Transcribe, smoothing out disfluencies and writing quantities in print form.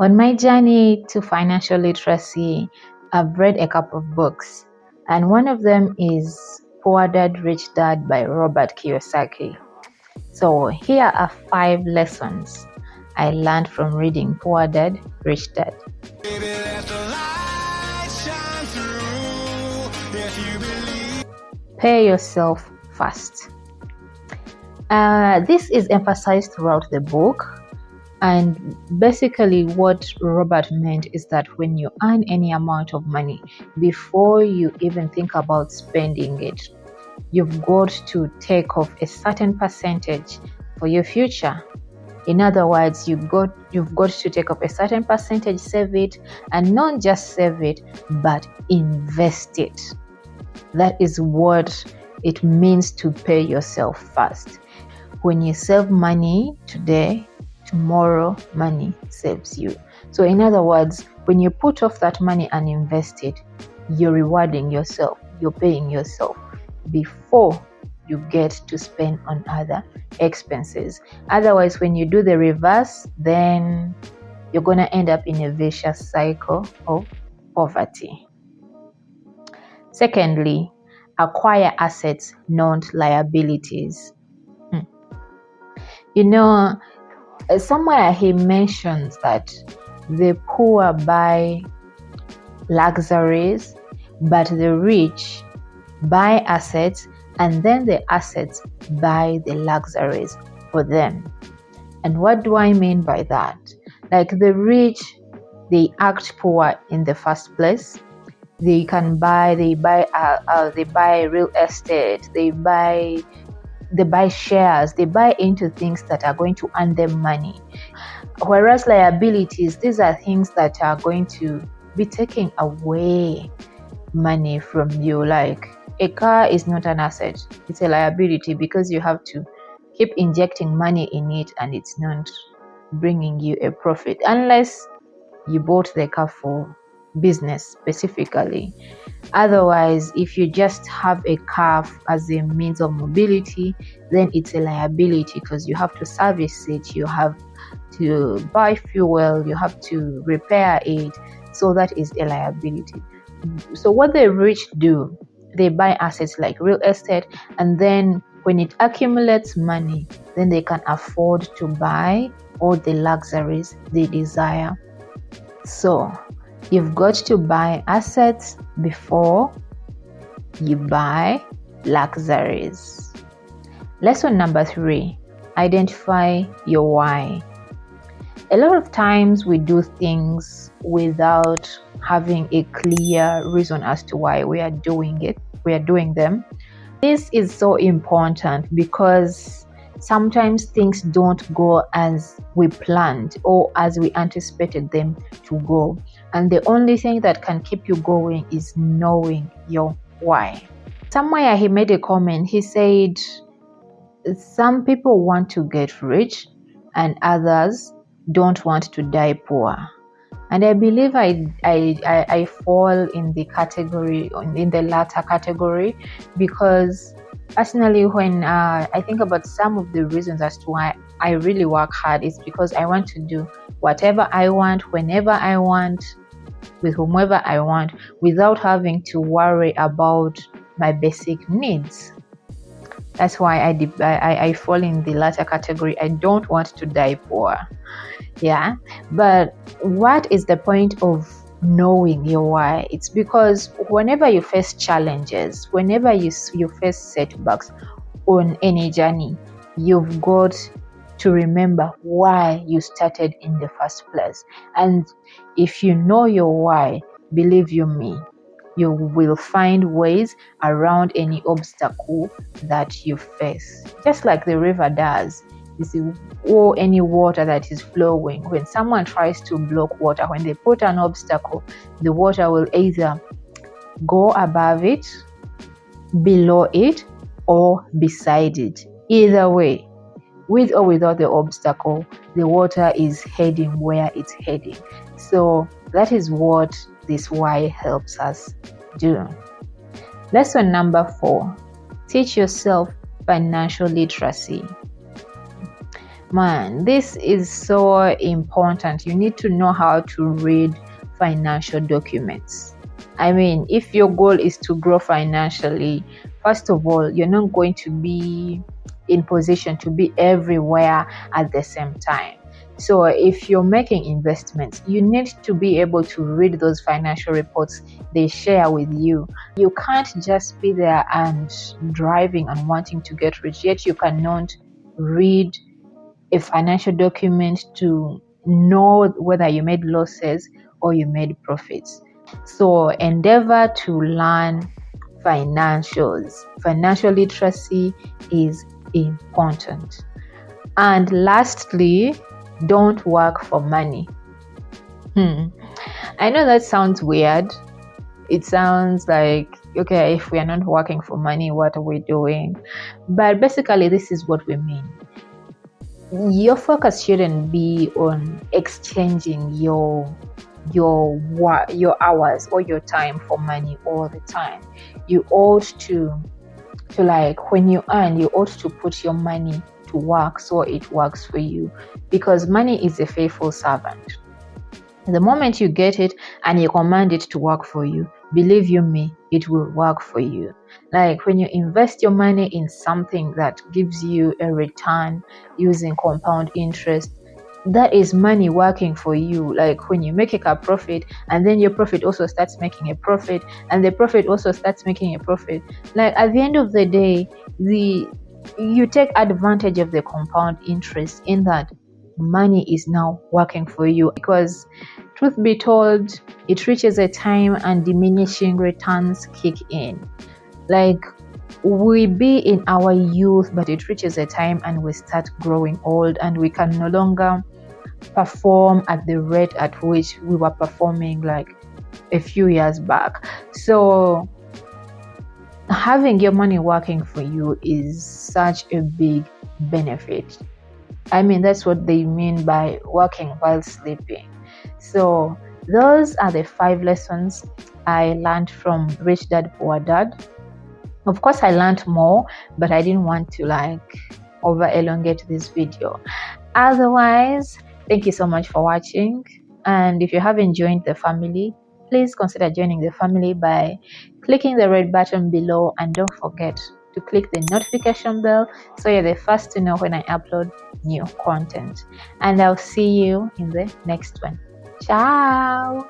On my journey to financial literacy, I've read a couple of books, and one of them is Poor Dad, Rich Dad by Robert Kiyosaki. So here are 5 lessons I learned from reading Poor Dad, Rich Dad. Pay yourself first. This is emphasized throughout the book. And basically, what Robert meant is that when you earn any amount of money, before you even think about spending it, you've got to take off a certain percentage for your future. In other words, you've got to take off a certain percentage, save it, and not just save it, but invest it. That is what it means to pay yourself first. When you save money today, tomorrow money saves you. So in other words, when you put off that money and invest it, you're rewarding yourself, you're paying yourself before you get to spend on other expenses. Otherwise, when you do the reverse, then you're going to end up in a vicious cycle of poverty. Secondly, acquire assets, not liabilities. Somewhere he mentions that the poor buy luxuries, but the rich buy assets, and then the assets buy the luxuries for them. And what do I mean by that? Like the rich, they act poor in the first place. They buy real estate, they buy shares, they buy into things that are going to earn them money. Whereas liabilities, these are things that are going to be taking away money from you. Like a car is not an asset, it's a liability because you have to keep injecting money in it and it's not bringing you a profit unless you bought the car for business specifically. Otherwise, if you just have a car as a means of mobility, then it's a liability because you have to service it, you have to buy fuel, you have to repair it. So that is a liability. So what the rich do, they buy assets like real estate, and then when it accumulates money, then they can afford to buy all the luxuries they desire. So you've got to buy assets before you buy luxuries. Lesson number 3, identify your why. A lot of times we do things without having a clear reason as to why we are doing them. This is so important because sometimes things don't go as we planned or as we anticipated them to go. And the only thing that can keep you going is knowing your why. Somewhere he made a comment. He said, some people want to get rich and others don't want to die poor. And I believe I fall in the latter category, because personally, when I think about some of the reasons as to why I really work hard, is because I want to do whatever I want, whenever I want, with whomever I want, without having to worry about my basic needs. That's why I fall in the latter category. I don't want to die poor. Yeah, but what is the point of knowing your why? It's because whenever you face challenges, whenever you face setbacks on any journey, you've got to remember why you started in the first place. And if you know your why, believe you me, you will find ways around any obstacle that you face, just like the river does. You see, or any water that is flowing, when someone tries to block water, when they put an obstacle, the water will either go above it, below it, or beside it. Either way, with or without the obstacle, the water is heading where it's heading. So that is what this why helps us do. Lesson number 4, teach yourself financial literacy. Man, this is so important. You need to know how to read financial documents. I mean, if your goal is to grow financially, first of all, you're not going to be in position to be everywhere at the same time. So, if you're making investments, you need to be able to read those financial reports they share with you. You can't just be there and driving and wanting to get rich, yet you cannot read a financial document to know whether you made losses or you made profits. So endeavor to learn financials. Financial literacy is important. And lastly, don't work for money. I know that sounds weird. It sounds like, okay, if we are not working for money, what are we doing? But basically, this is what we mean. Your focus shouldn't be on exchanging your hours or your time for money all the time. You ought to like, when you earn, you ought to put your money to work so it works for you, because money is a faithful servant. The moment you get it and you command it to work for you, believe you me, it will work for you. Like when you invest your money in something that gives you a return using compound interest, that is money working for you. Like when you make a profit and then your profit also starts making a profit and the profit also starts making a profit. Like at the end of the day, you take advantage of the compound interest in that money is now working for you, because truth be told, it reaches a time and diminishing returns kick in. Like we be in our youth, but it reaches a time and we start growing old and we can no longer perform at the rate at which we were performing like a few years back. So having your money working for you is such a big benefit. I mean, that's what they mean by working while sleeping. So those are the 5 lessons I learned from Rich Dad Poor Dad. Of course, I learned more, but I didn't want to like over elongate this video. Otherwise, thank you so much for watching. And if you haven't joined the family, please consider joining the family by clicking the red button below, and don't forget to click the notification bell so you're the first to know when I upload new content. And I'll see you in the next one. Ciao.